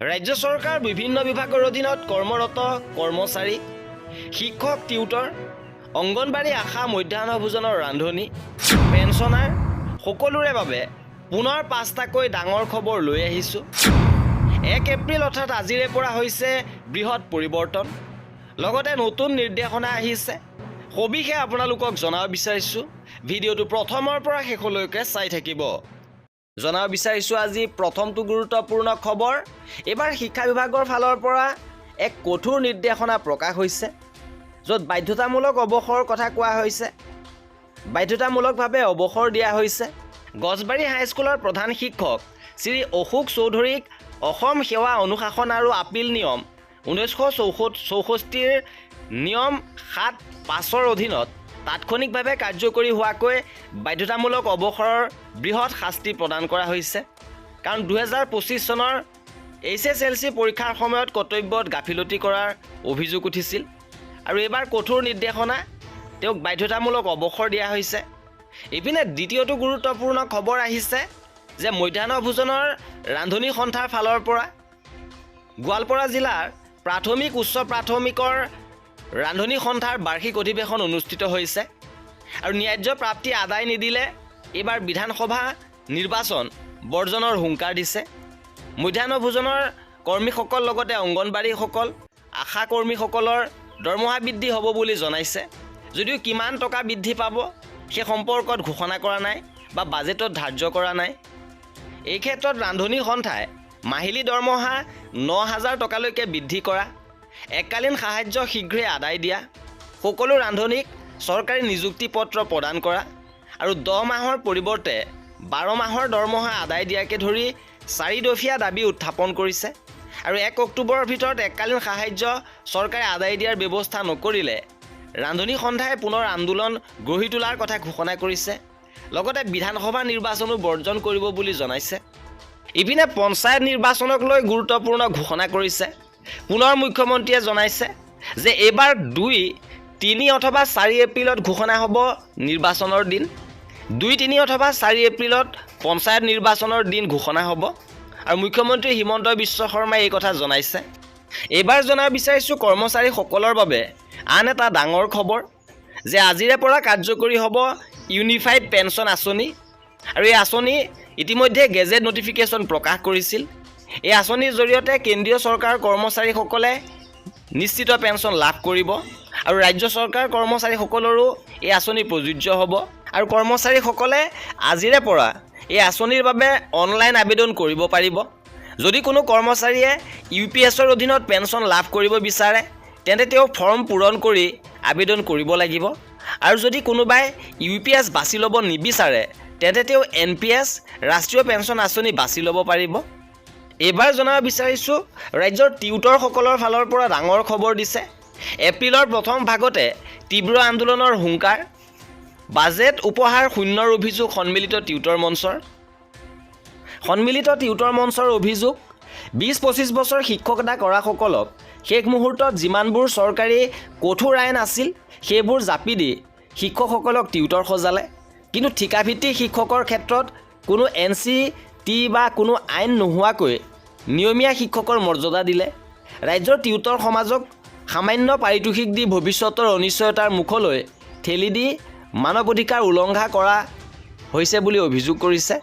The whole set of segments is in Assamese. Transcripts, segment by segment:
ৰাজ্য চৰকাৰ বিভিন্ন বিভাগৰ অধীনত কৰ্মৰত কৰ্মচাৰী, শিক্ষক, টিউটৰ, অংগনবাড়ী, আশা, মধ্যাহ্ন ভোজনৰ ৰান্ধনি, পেঞ্চনাৰ সকলোৰে বাবে পুনৰ 5টাকৈ ডাঙৰ খবৰ লৈ আহিছোঁ। 1 এপ্ৰিল অৰ্থাৎ আজিৰে পৰা হৈছে বৃহৎ পৰিৱৰ্তন, লগতে নতুন নিৰ্দেশনা আহিছে। সবিশেষ আপোনালোকক জনাব বিচাৰিছোঁ। ভিডিঅ'টো প্ৰথমৰ পৰা শেষলৈকে চাই থাকিব। জনাব বিচাৰিছোঁ আজি প্ৰথমটো গুৰুত্বপূৰ্ণ খবৰ। এবাৰ শিক্ষা বিভাগৰ ফালৰ পৰা এক কঠোৰ নিৰ্দেশনা প্ৰকাশ হৈছে, য'ত বাধ্যতামূলক অৱসৰৰ কথা কোৱা হৈছে। বাধ্যতামূলকভাৱে অৱসৰ দিয়া হৈছে গছবাৰী হাইস্কুলৰ প্ৰধান শিক্ষক শ্ৰী অশোক চৌধুৰীক অসম সেৱা অনুশাসন আৰু আপিল নিয়ম 1964 নিয়ম 7(5)ৰ অধীনত তাৎক্ষণিকভাৱে কাৰ্যকৰী হোৱাকৈ বাধ্যতামূলক অৱসৰৰ বৃহৎ শাস্তি প্ৰদান কৰা হৈছে। কাৰণ 2025 চনৰ HSLC পৰীক্ষাৰ সময়ত কৰ্তব্যত গাফিলতি কৰাৰ অভিযোগ উঠিছিল আৰু এইবাৰ কঠোৰ নিৰ্দেশনা, তেওঁক বাধ্যতামূলক অৱসৰ দিয়া হৈছে। ইপিনে দ্বিতীয়টো গুৰুত্বপূৰ্ণ খবৰ আহিছে যে মধ্যাহ্ন ভোজনৰ ৰান্ধনি সন্থাৰ ফালৰ পৰা গোৱালপাৰা জিলাৰ প্ৰাথমিক উচ্চ প্ৰাথমিকৰ ৰান্ধনি সন্থাৰ বাৰ্ষিক অধিৱেশন অনুষ্ঠিত হৈছে আৰু ন্যায্য প্ৰাপ্তি আদায় নিদিলে এইবাৰ বিধানসভা নিৰ্বাচন বৰ্জনৰ হুংকাৰ দিছে। মধ্যাহ্ন ভোজনৰ কৰ্মীসকল লগতে অংগনবাড়ীসকল, আশা কৰ্মীসকলৰ দৰমহা বৃদ্ধি হ'ব বুলি জনাইছে। যদিও কিমান টকা বৃদ্ধি পাব সেই সম্পৰ্কত ঘোষণা কৰা নাই বা বাজেটত ধাৰ্য কৰা নাই। এই ক্ষেত্ৰত ৰান্ধনি সন্থাই মাহিলী দৰমহা 9,000 টকালৈকে বৃদ্ধি কৰা, এককালীন সাহায্য শীঘ্ৰে আদায় দিয়া, সকলো ৰান্ধনিক চৰকাৰী নিযুক্তি পত্ৰ প্ৰদান কৰা আৰু 10 মাহৰ পৰিৱৰ্তে 12 মাহৰ দৰমহা আদায় দিয়াকে ধৰি 4 দফীয়া দাবী উত্থাপন কৰিছে। আৰু 1 অক্টোবৰৰ ভিতৰত এককালীন সাহায্য চৰকাৰে আদায় দিয়াৰ ব্যৱস্থা নকৰিলে ৰান্ধনি সন্থাই পুনৰ আন্দোলন গঢ়ি তোলাৰ কথা ঘোষণা কৰিছে। লগতে বিধানসভা নিৰ্বাচনো বৰ্জন কৰিব বুলি জনাইছে। ইপিনে পঞ্চায়ত নিৰ্বাচনক লৈ গুৰুত্বপূৰ্ণ ঘোষণা কৰিছে। পুনৰ মুখ্যমন্ত্ৰীয়ে জনাইছে যে এইবাৰ 2, 3 অথবা 4 এপ্ৰিলত ঘোষণা হ'ব নিৰ্বাচনৰ দিন। 2, 3 অথবা 4 এপ্ৰিলত পঞ্চায়ত নিৰ্বাচনৰ দিন ঘোষণা হ'ব আৰু মুখ্যমন্ত্ৰী হিমন্ত বিশ্ব শৰ্মাই এই কথা জনাইছে। এইবাৰ জনাব বিচাৰিছোঁ কৰ্মচাৰীসকলৰ বাবে আন এটা ডাঙৰ খবৰ যে আজিৰে পৰা কাৰ্যকৰী হ'ব ইউনিফাইড পেঞ্চন আঁচনি। আৰু এই আঁচনি ইতিমধ্যে গেজেট নটিফিকেশ্যন প্ৰকাশ কৰিছিল। এই আঁচনিৰ জৰিয়তে কেন্দ্ৰীয় চৰকাৰৰ কৰ্মচাৰীসকলে নিশ্চিত পেঞ্চন লাভ কৰিব আৰু ৰাজ্য চৰকাৰ কৰ্মচাৰীসকলৰো এই আঁচনি প্ৰযোজ্য হ'ব। আৰু কৰ্মচাৰীসকলে আজিৰে পৰা এই আঁচনিৰ বাবে অনলাইন আবেদন কৰিব পাৰিব। যদি কোনো কৰ্মচাৰীয়ে UPSৰ অধীনত পেঞ্চন লাভ কৰিব বিচাৰে তেন্তে তেওঁ ফৰ্ম পূৰণ কৰি আবেদন কৰিব লাগিব। আৰু যদি কোনোবাই UPS বাছি ল'ব নিবিচাৰে তেন্তে তেওঁ NPS ৰাষ্ট্ৰীয় পেঞ্চন আঁচনি বাছি ল'ব পাৰিব। এইবাৰ জনাব বিচাৰিছোঁ ৰাজ্যৰ টিউটৰসকলৰ ফালৰ পৰা ডাঙৰ খবৰ দিছে। এপ্ৰিলৰ প্ৰথম ভাগতে তীব্ৰ আন্দোলনৰ হুংকাৰ, বাজেট উপহাৰ শূন্যৰ অভিযোগ সন্মিলিত টিউটৰ মঞ্চৰ অভিযোগ 20-25 বছৰ শিক্ষকতা কৰাসকলক শেষ মুহূৰ্তত যিমানবোৰ চৰকাৰী কঠোৰ আইন আছিল সেইবোৰ জাপি দি শিক্ষকসকলক টিউটৰ সজালে। কিন্তু ঠিকাভিত্তিক শিক্ষকৰ ক্ষেত্ৰত কোনো NC-T বা কোনো আইন নোহোৱাকৈ নিয়মীয়া শিক্ষকৰ মৰ্যাদা দিলে। ৰাজ্যৰ টিউটৰ সমাজক সামান্য পাৰিতোষিক দি ভৱিষ্যতৰ অনিশ্চয়তাৰ মুখলৈ ঠেলি দি মানৱ অধিকাৰ উলংঘা কৰা হৈছে বুলি অভিযোগ কৰিছে।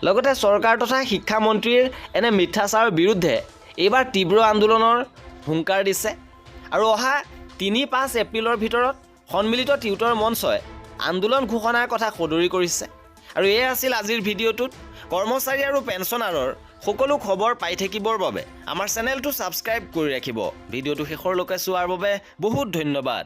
লগতে চৰকাৰ তথা শিক্ষামন্ত্ৰীৰ এনে মিথ্যাচাৰৰ বিৰুদ্ধে এইবাৰ তীব্ৰ আন্দোলনৰ হুংকাৰ দিছে। আৰু অহা 3-5 এপ্ৰিলৰ ভিতৰত সন্মিলিত টিউটৰ মঞ্চই আন্দোলন ঘোষণাৰ কথা সদৰি কৰিছে। আৰু এয়া আছিল আজিৰ ভিডিঅ'টোত। কৰ্মচাৰী আৰু পেঞ্চনাৰৰ সকলো খবৰ পাই থাকিবৰ বাবে আমাৰ চেনেলটো ছাবস্ক্ৰাইব কৰি ৰাখিব। ভিডিঅ'টো শেষৰলৈকে চোৱাৰ বাবে বহুত ধন্যবাদ।